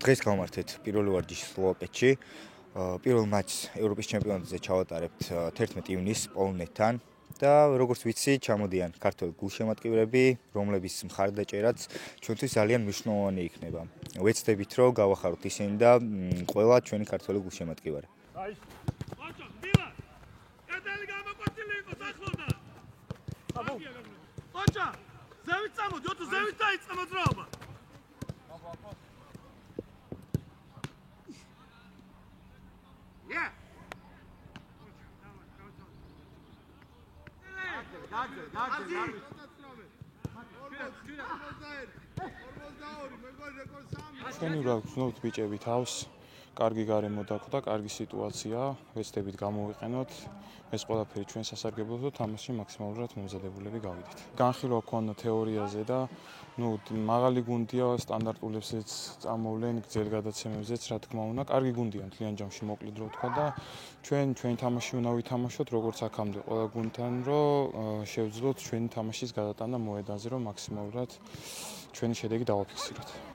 დღეს გავმართეთ პირველი ვარჯიში სლოვაკეთში. პირველ მატჩს ევროპის ჩემპიონატზე ჩავატარებთ 11 ივნისს პოლონეთთან და როგორც ვიცი, ჩამოდიან ქართველი გულშემატკივრები, რომლების მხარდაჭერაც ჩვენთვის ძალიან მნიშვნელოვანი იქნება. ვეცდებით, რომ გავახაროთ ისინი და ყველა ჩვენი ქართველი გულშემატკივარი. ოჩა, ზევით წამოდი, ოთო ზევით დაიწყე მოძრაობა. ჩვენი რა გქონდათ ბიჭები თავს, კარგი გარემო დაგვდა, კარგი სიტუაცია, ვეცდებით გამოვიყენოთ. ეს ყველაფერი ჩვენ სასარგებლოდ და თამაში მაქსიმალურად მომზადებულები გავიდით. განხილვა გქონდა თეორიაზე და მაღალი გუნდია, სტანდარტულებზეც წამოვლენ, გრძელ გადაცემებზეც, რა თქმა უნდა, კარგი გუნდია მთლიან ჯამში მოკლედ რო ვთქვა და ჩვენი თამაში უნდა ვითამაშოთ როგორც აქამდე ყველა გუნდთან, რომ შევძლოთ ჩვენი თამაშის გადატანა მოედანზე, რომ მაქსიმალურად ჩვენი შედეგი დავაფიქსიროთ.